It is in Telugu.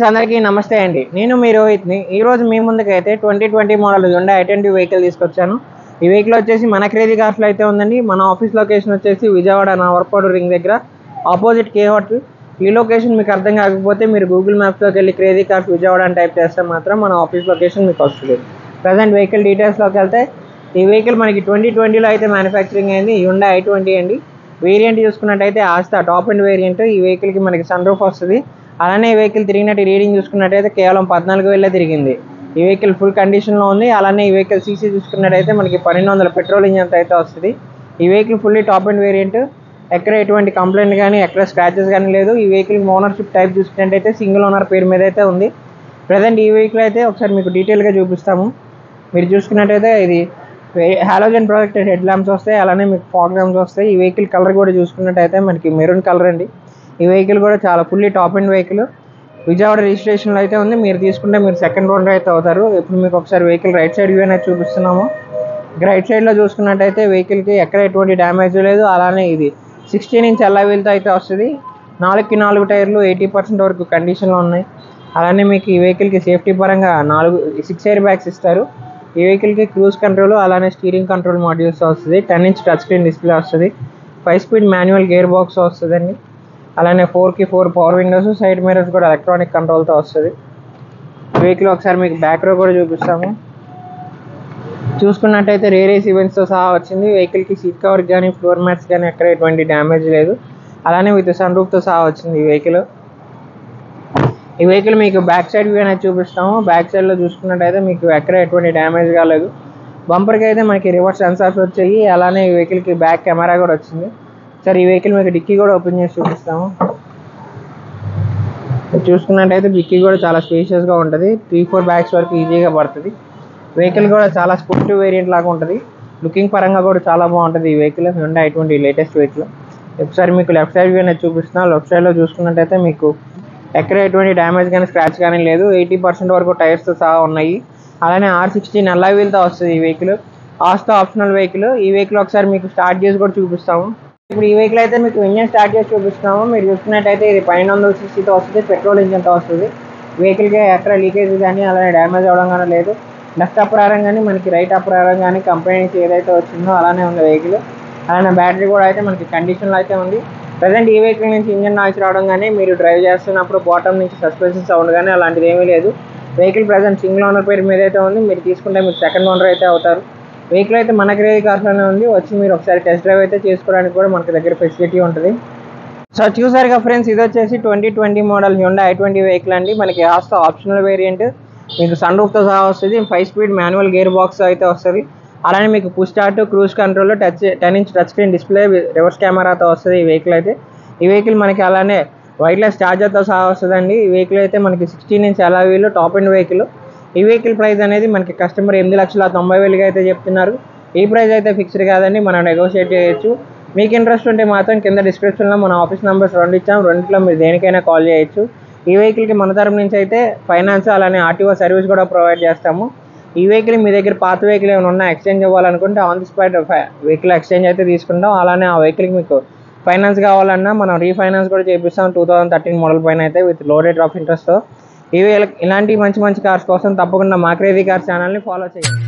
అందరికీ నమస్తే అండి. నేను మీ రోహిత్ని. ఈరోజు మీ ముందుకైతే 2020 మోడల్ హుండై i20 వెహికల్ తీసుకొచ్చాను. ఈ వెహికల్ వచ్చేసి మన క్రేజీ కార్స్లో అయితే ఉందండి. మన ఆఫీస్ లొకేషన్ వచ్చేసి విజయవాడ నవరపాడు రింగ్ దగ్గర ఆపోజిట్ కే హోటల్. ఈ లొకేషన్ మీకు అర్థం కాకపోతే మీరు గూగుల్ మ్యాప్స్లోకి వెళ్ళి క్రేజీ కార్స్ విజయవాడ అని టైప్ చేస్తే మాత్రం మన ఆఫీస్ లొకేషన్ మీకు వస్తుంది. ప్రజెంట్ వెహికల్ డీటెయిల్స్లోకి వెళ్తే ఈ వెహికల్ మనకి 2020లో అయితే మ్యానుఫ్యాక్చరింగ్ అయింది. హుండై i20 అండి. వేరియంట్ చూసుకున్నట్టయితే ఆస్తా టాప్ అండ్ వేరియంట్. ఈ వెహికల్కి మనకి సన్ రూఫ్ వస్తుంది. అలానే ఈ వెహికల్ తిరిగినట్టు రీడింగ్ చూసుకున్నట్టయితే కేవలం 14,000 తిరిగింది. ఈ వెహికల్ ఫుల్ కండిషన్లో ఉంది. అలానే ఈ వెహికల్ సీసీ చూసుకున్నట్టయితే మనకి 1200 పెట్రోల్ ఇంజన్ అయితే వస్తుంది. ఈ vehicle fully top and variant. ఎక్కడ ఎటువంటి కంప్లైంట్ కానీ ఎక్కడ స్క్రాచెస్ కానీ లేదు. ఈ వెహికల్ ఓనర్షిప్ టైప్ చూసుకున్నట్టయితే సింగిల్ ఓనర్ పేరు మీద అయితే ఉంది. ప్రజెంట్ ఈ వెహికల్ అయితే ఒకసారి మీకు డీటెయిల్గా చూపిస్తాము. మీరు చూసుకున్నట్టయితే ఇది హాలోజన్ ప్రొజెక్టెడ్ హెడ్ ల్యాంప్స్ వస్తాయి. అలానే మీకు ఫాగ్ ల్యాంప్స్ వస్తాయి. ఈ వెహికల్ కలర్ కూడా చూసుకున్నట్టయితే మనకి మెరూన్ కలర్ అండి. ఈ వెహికల్ కూడా చాలా fully top and vehicle. Vijayawada రిజిస్ట్రేషన్లో అయితే ఉంది. మీరు తీసుకుంటే మీరు సెకండ్ ఓనర్ అయితే అవుతారు. ఇప్పుడు మీకు ఒకసారి వెహికల్ రైట్ సైడ్ వ్యూ అనేది చూపిస్తున్నాము. రైట్ సైడ్లో చూసుకున్నట్టయితే వెహికల్కి ఎక్కడ ఎటువంటి డ్యామేజ్ లేదు. అలానే ఇది 16 ఇంచ్ అలా వీల్తో అయితే వస్తుంది. 4కి 4 టైర్లు 80% వరకు కండిషన్లో ఉన్నాయి. అలానే మీకు ఈ వెహికల్కి సేఫ్టీ పరంగా 6 ఎయిర్ బ్యాగ్స్ ఇస్తారు. ఈ వెహికల్కి క్రూజ్ కంట్రోల్ అలానే స్టీరింగ్ కంట్రోల్ మాడ్యూల్స్ వస్తుంది. 10 ఇంచ్ టచ్ స్క్రీన్ డిస్ప్లే వస్తుంది. 5 స్పీడ్ మాన్యువల్ గేర్ బాక్స్ వస్తుందండి. అలానే 4కి 4 పవర్ విండోస్, సైడ్ మిర్రర్స్ కూడా ఎలక్ట్రానిక్ కంట్రోల్తో వస్తుంది. వెహికల్ ఒకసారి మీకు బ్యాక్ రో కూడా చూపిస్తాము. చూసుకున్నట్టయితే రేర్ ఏసీ ఈవెంట్స్తో సహా వచ్చింది. వెహికల్కి సీట్ కవర్ కానీ ఫ్లోర్ మ్యాట్స్ కానీ ఎక్కడ ఎటువంటి డ్యామేజ్ లేదు. అలానే విత్ సన్ రూఫ్తో సహా వచ్చింది ఈ వెహికల్ మీకు బ్యాక్ సైడ్ వ్యూ అనేది చూపిస్తాము. బ్యాక్ సైడ్లో చూసుకున్నట్టయితే మీకు ఎక్కడ ఎటువంటి డ్యామేజ్ కాలేదు. బంపర్కి అయితే మనకి రివర్స్ సెన్సార్స్ వచ్చాయి. అలానే ఈ వెహికల్కి బ్యాక్ కెమెరా కూడా వచ్చింది. సరే ఈ వెహికల్ మీకు డిక్కీ కూడా ఓపెన్ చేసి చూపిస్తాము. చూసుకున్నట్టయితే డిక్కీ కూడా చాలా స్పేషియస్గా ఉంటుంది. 3-4 బ్యాగ్స్ వరకు ఈజీగా పడుతుంది. వెహికల్ కూడా చాలా స్పోర్టివ్ వేరియంట్ లాగా ఉంటుంది. లుకింగ్ పరంగా కూడా చాలా బాగుంటుంది ఈ vehicle. Hyundai i20 latest vehicle. ఒకసారి మీకు లెఫ్ట్ సైడ్ వ్యూ అనేది చూపిస్తున్నాను. లెఫ్ట్ సైడ్లో చూసుకున్నట్టయితే మీకు ఎక్కడ ఎటువంటి డ్యామేజ్ కానీ స్క్రాచ్ కానీ లేదు. 80% వరకు టైర్స్తో సహా ఉన్నాయి. అలానే R16 అలా వీల్తో వస్తుంది ఈ వెహికల్. ఆస్తా ఆప్షనల్ వెహికల్. ఈ వెహికల్ ఒకసారి మీకు స్టార్ట్ చేసి కూడా చూపిస్తాము. ఇప్పుడు ఈ వెహికల్ అయితే మీకు ఇంజన్ స్టార్ట్ చేసి చూపిస్తున్నాము. మీరు చూసుకున్నట్టయితే ఇది 1200 cc వస్తుంది. పెట్రోల్ ఇంజన్తో వస్తుంది. వెహికల్కి ఎక్కడ లీకేజ్ కానీ అలానే డ్యామేజ్ అవ్వడం కానీ లేదు. లెఫ్ట్ అప్రారం కానీ మనకి రైట్ అప్రారం కానీ కంపెనీ నుంచి ఏదైతే వచ్చిందో అలానే ఉంది వెహికల్. అలానే బ్యాటరీ కూడా అయితే మనకి కండిషన్లో అయితే ఉంది. ప్రజెంట్ ఈ వెహికల్ నుంచి ఇంజన్ నాయిస్ రావడం కానీ మీరు డ్రైవ్ చేస్తున్నప్పుడు బాటమ్ నుంచి సస్పెన్షన్ సౌండ్ కానీ అలాంటిది ఏమీ లేదు. వెహికల్ ప్రజెంట్ సింగిల్ ఓనర్ పేరు మీద అయితే ఉంది. మీరు తీసుకుంటే మీరు సెకండ్ ఓనర్ అయితే అవుతారు. వెహికల్ అయితే మన క్రేజీ కార్స్లోనే ఉంది. వచ్చి మీరు ఒకసారి టెస్ట్ డ్రైవ్ అయితే చేసుకోవడానికి కూడా మనకి దగ్గర ఫెసిలిటీ ఉంటుంది. సో చూసారుగా ఫ్రెండ్స్, ఇది వచ్చేసి 2020 మోడల్ హుండై i20 వెహికల్ అండి. మనకి ఆస్తా ఆప్షనల్ వేరియంట్. మీకు సన్ రూఫ్తో సహా వస్తుంది. 5 స్పీడ్ మాన్యువల్ గేర్ బాక్స్ అయితే వస్తుంది. అలానే మీకు push start, cruise control, 10 inch touch screen display, reverse కెమెరాతో వస్తుంది ఈ వెహికల్ అయితే. ఈ వెహికల్ మనకి అలానే వైర్లెస్ ఛార్జర్తో సహా వస్తుందండి. ఈ వెహికల్ అయితే మనకి 16 ఇంచ్ అలా వీల్ టాప్ అండ్ వెహికల్. ఈ వెహికల్ ప్రైస్ అనేది మనకి కస్టమర్ 8,90,000 అయితే చెప్తున్నారు. ఈ ప్రైస్ అయితే ఫిక్స్డ్ కాదండి, మనం నెగోషియేట్ చేయొచ్చు. మీకు ఇంట్రెస్ట్ ఉంటే మాత్రం కింద డిస్క్రిప్షన్లో మన ఆఫీస్ నెంబర్స్ 2 ఇచ్చాం. 2లో మీరు దేనికైనా కాల్ చేయొచ్చు. ఈ వెహికల్కి మన తరపు నుంచి అయితే ఫైనాన్స్ అలానే ఆర్టీఓ సర్వీస్ కూడా ప్రొవైడ్ చేస్తాము. ఈ వెహికల్ మీ దగ్గర పాత వెహికల్ ఏమైనా ఉన్నా ఎక్స్చేంజ్ ఇవ్వాలనుకుంటే on the spot vehicle exchange అయితే తీసుకుంటాం. అలానే ఆ వెహికల్కి మీకు ఫైనాన్స్ కావాలన్నా మనం రీఫైనాన్స్ కూడా చేపిస్తాం. 2013 మోడల్ పైన అయితే విత్ లో రేట్ ఆఫ్ ఇంట్రెస్ట్తో. ఇలాంటి మంచి కార్స్ కోసం తప్పకుండా మా క్రేజీ కార్స్ ఛానల్ని ఫాలో చేయండి.